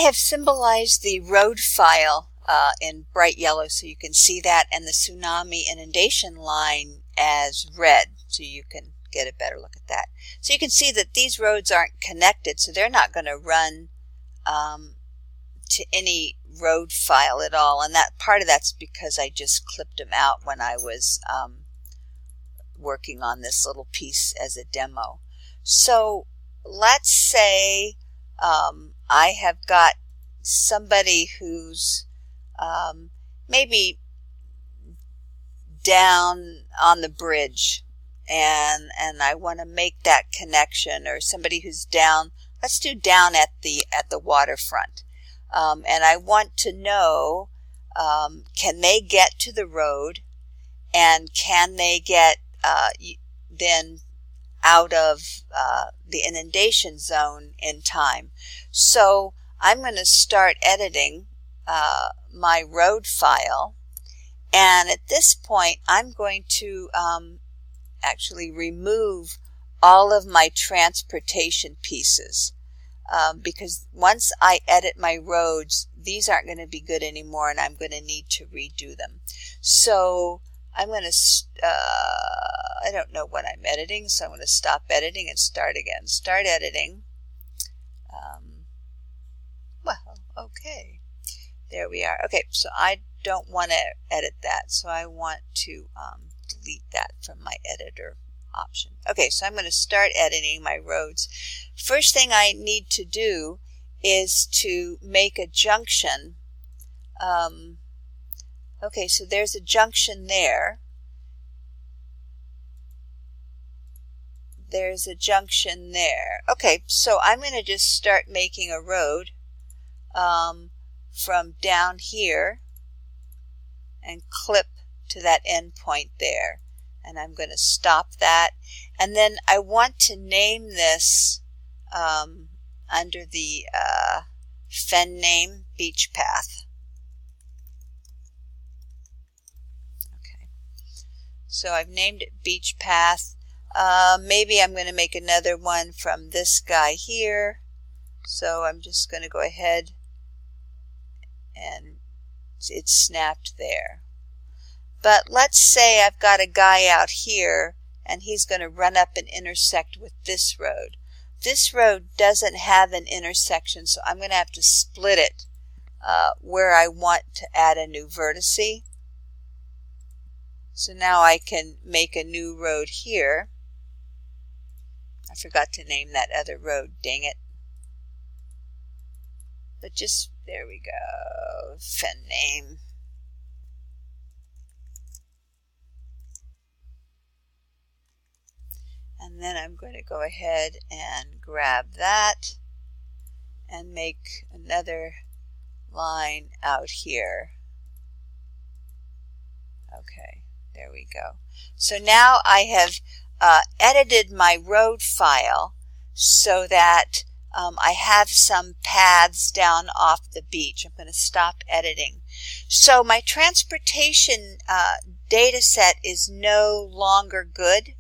I have symbolized the road file in bright yellow so you can see that, and the tsunami inundation line as red so you can get a better look at that. So you can see that these roads aren't connected, so they're not going to run to any road file at all, and that part of that's because I just clipped them out when I was working on this little piece as a demo. So let's say I have got somebody who's maybe down on the bridge, and I want to make that connection, or somebody who's down. Let's do down at the waterfront, and I want to know, can they get to the road, and can they get then out of the inundation zone in time. So I'm going to start editing my road file, and at this point I'm going to actually remove all of my transportation pieces, because once I edit my roads, these aren't going to be good anymore, and I'm going to need to redo them. So I'm going to, I don't know what I'm editing, so I'm going to stop editing and start again. Start editing. Well, okay. There we are. Okay, so I don't want to edit that, so I want to delete that from my editor option. Okay, so I'm going to start editing my roads. First thing I need to do is to make a junction. Okay, so there's a junction there. There's a junction there. Okay, so I'm going to just start making a road from down here and clip to that end point there. And I'm going to stop that. And then I want to name this under the fen name Beach Path. Okay, so I've named it Beach Path. Maybe I'm going to make another one from this guy here. So I'm just going to go ahead, and it's snapped there. But let's say I've got a guy out here, and he's going to run up and intersect with this road. This road doesn't have an intersection, so I'm going to have to split it where I want to add a new vertice. So now I can make a new road here. I forgot to name that other road, dang it. But just, there we go, fen name. And then I'm going to go ahead and grab that and make another line out here. Okay, there we go. So now I have edited my road file so that I have some paths down off the beach. I'm going to stop editing. So my transportation data set is no longer good,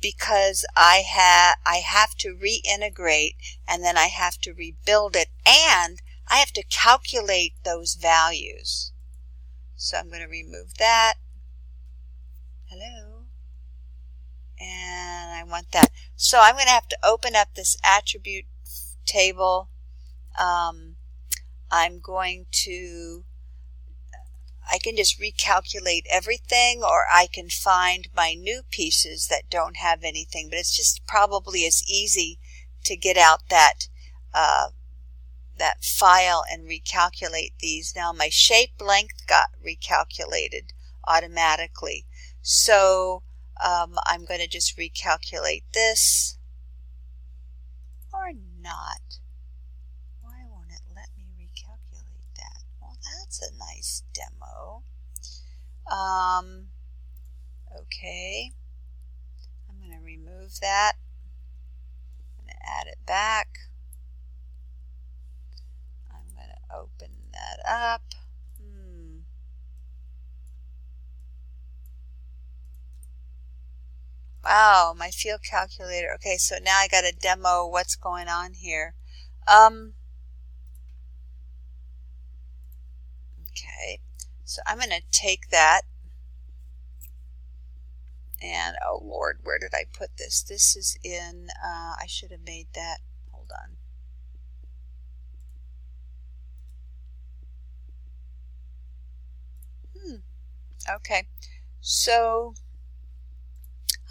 because I have to reintegrate, and then I have to rebuild it, and I have to calculate those values. So I'm going to remove that. Hello. And I want that. So I'm going to have to open up this attribute table. I'm going to, I can just recalculate everything, or I can find my new pieces that don't have anything, but it's just probably as easy to get out that that file and recalculate these. Now my shape length got recalculated automatically, so I'm going to just recalculate this, or not. Why won't it let me recalculate that? Well, that's a nice demo. Okay, I'm going to remove that. I'm going to add it back. I'm going to open that up. Wow, my field calculator. Okay, so now I got to demo what's going on here. Okay, so I'm going to take that and, oh Lord, where did I put this? This is in, I should have made that, hold on. Okay, so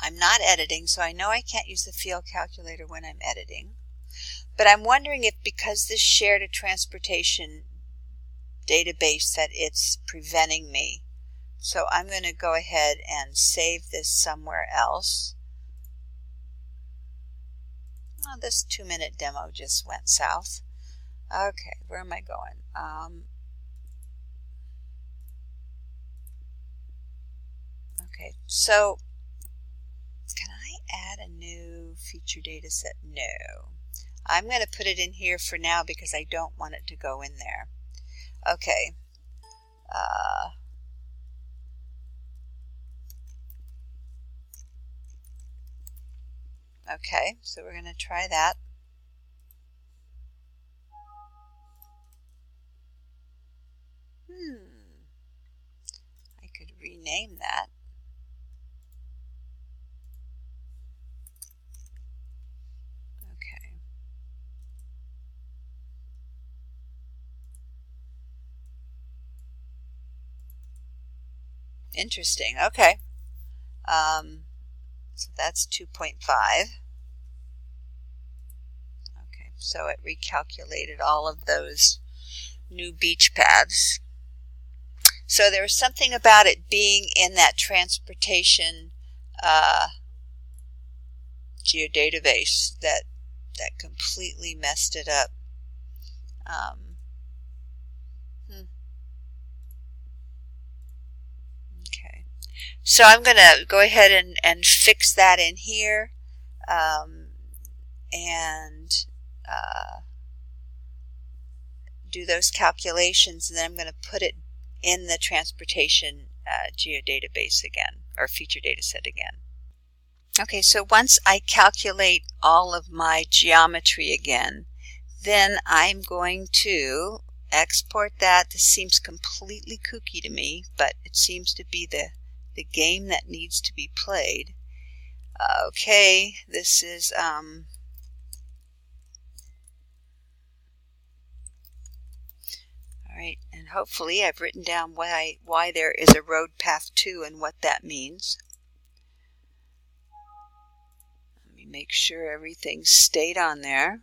I'm not editing, so I know I can't use the field calculator when I'm editing. But I'm wondering if because this shared a transportation database that it's preventing me. So I'm going to go ahead and save this somewhere else. Oh, this 2-minute demo just went south. Okay, where am I going? Okay, so can I add a new feature data set? No. I'm going to put it in here for now because I don't want it to go in there. Okay. Okay, so we're going to try that. I could rename that. Okay. Interesting. Okay. So that's 2.5. Okay, so it recalculated all of those new beach paths. So there was something about it being in that transportation geodatabase that completely messed it up. Okay, so I'm going to go ahead and fix that in here, and do those calculations, and then I'm going to put it in the transportation geodatabase again, or feature data set again. Okay, so once I calculate all of my geometry again, then I'm going to export that. This seems completely kooky to me, but it seems to be the game that needs to be played. Okay, this is all right, and hopefully I've written down why there is a road path 2 and what that means. Let me make sure everything stayed on there.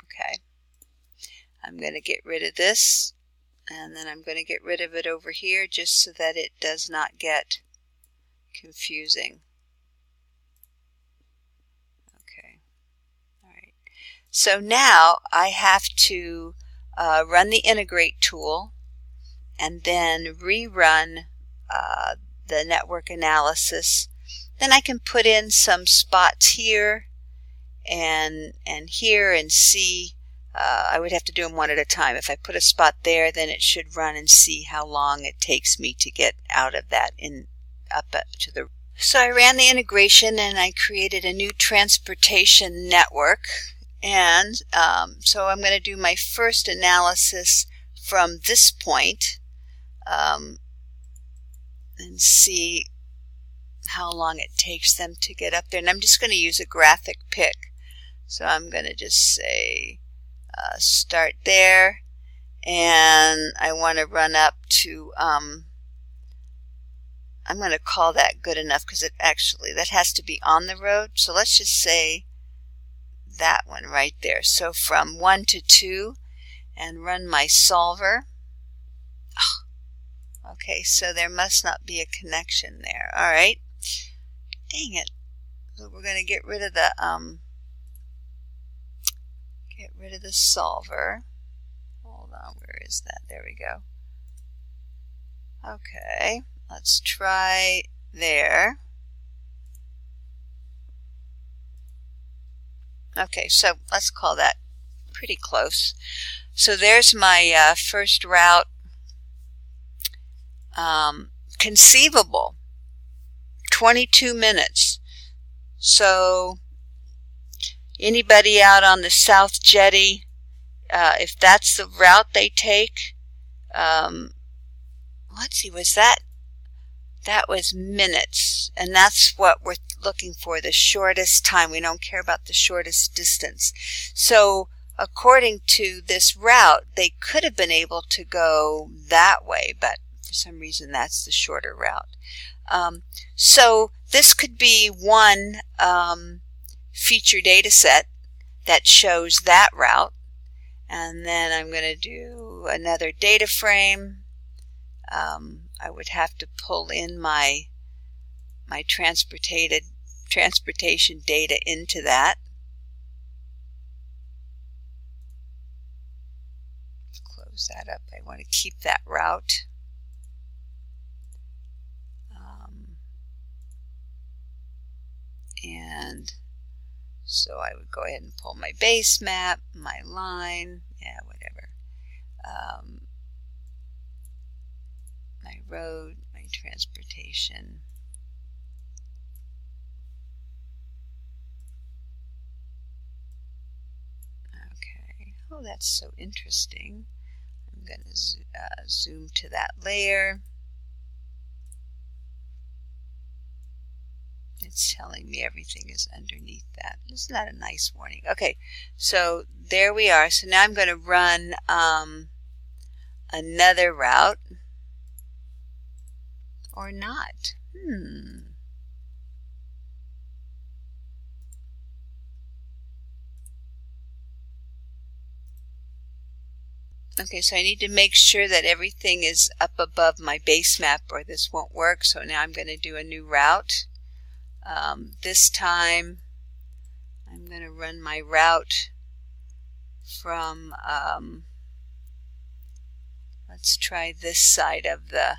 Okay, I'm going to get rid of this, and then I'm going to get rid of it over here just so that it does not get confusing. Okay, all right. So now I have to run the integrate tool and then rerun the network analysis. Then I can put in some spots here and here and see. I would have to do them one at a time. If I put a spot there, then it should run and see how long it takes me to get out of that up to the. So I ran the integration and I created a new transportation network. And so I'm going to do my first analysis from this point and see how long it takes them to get up there. And I'm just going to use a graphic pick. So I'm going to just say start there, and I want to run up to I'm going to call that good enough because that has to be on the road. So let's just say that one right there. So from 1 to 2 and run my solver. Oh, okay, so there must not be a connection there. All right. Dang it. So we're going to get rid of the solver. Hold on, where is that? There we go. Okay, let's try there. Okay, so let's call that pretty close. So there's my first route. Conceivable, 22 minutes. So Anybody out on the South Jetty, if that's the route they take, let's see, that was minutes, and that's what we're looking for, the shortest time. We don't care about the shortest distance. So according to this route, they could have been able to go that way, but for some reason that's the shorter route. So this could be one feature data set that shows that route, and then I'm going to do another data frame. I would have to pull in my transportation data into that. Close that up. I want to keep that route. And so I would go ahead and pull my base map, my line, yeah, whatever. My road, my transportation. Okay, oh, that's so interesting. I'm going to zoom to that layer. It's telling me everything is underneath that. Isn't that a nice warning? Okay, so there we are. So now I'm going to run another route. Or not. Okay, so I need to make sure that everything is up above my base map or this won't work. So now I'm going to do a new route. This time I'm going to run my route from, let's try this side of the,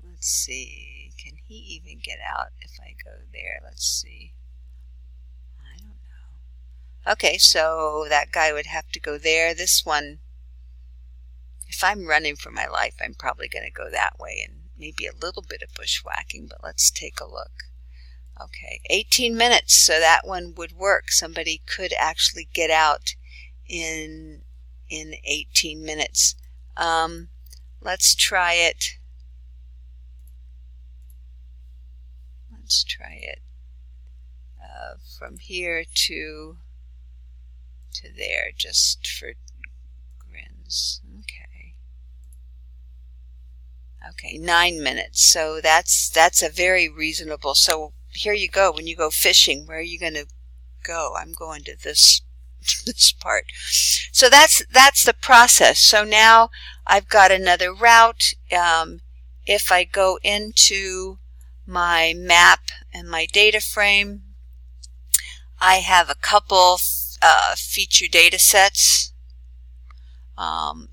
let's see, can he even get out if I go there? Let's see. I don't know. Okay, so that guy would have to go there. This one, if I'm running for my life, I'm probably going to go that way and maybe a little bit of bushwhacking, but let's take a look. Okay, 18 minutes, so that one would work. Somebody could actually get out in 18 minutes. Let's try it. Let's try it from here to there, just for grins. Okay, 9 minutes. So that's a very reasonable. So here you go. When you go fishing, where are you going to go? I'm going to this part. So that's the process. So now I've got another route. If I go into my map and my data frame, I have a couple feature data sets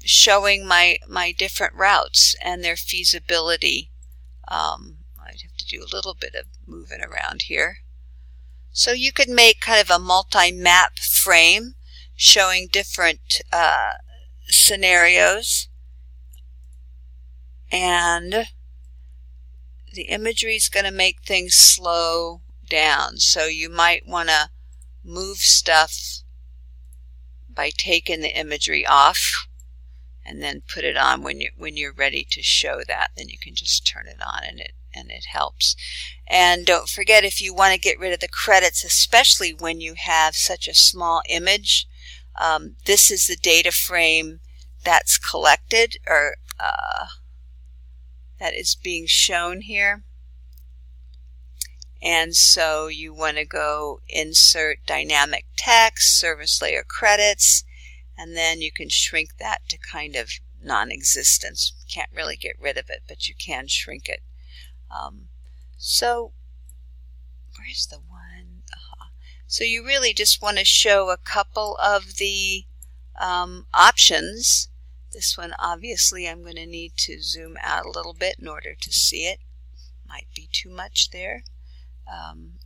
showing my different routes and their feasibility. I'd have to do a little bit of moving around here. So you could make kind of a multi-map frame showing different scenarios, and the imagery is going to make things slow down. So you might want to move stuff by taking the imagery off and then put it on when you're ready to show that. Then you can just turn it on and it helps. And don't forget, if you want to get rid of the credits, especially when you have such a small image, this is the data frame that's collected, or that is being shown here. And so you want to go insert dynamic text, service layer credits, and then you can shrink that to kind of non-existence. Can't really get rid of it, but you can shrink it. So where's the one? So you really just want to show a couple of the options. This one, obviously, I'm going to need to zoom out a little bit in order to see it. Might be too much there.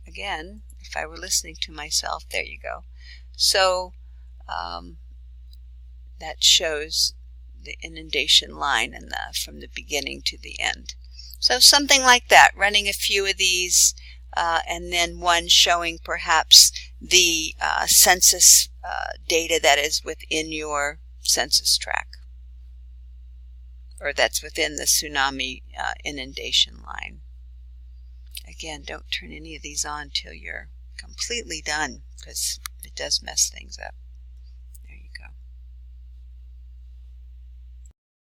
Again, if I were listening to myself, there you go. So that shows the inundation line from the beginning to the end. So something like that, running a few of these and then one showing perhaps the census data that is within your census tract, or that's within the tsunami inundation line. Again, don't turn any of these on till you're completely done, because it does mess things up.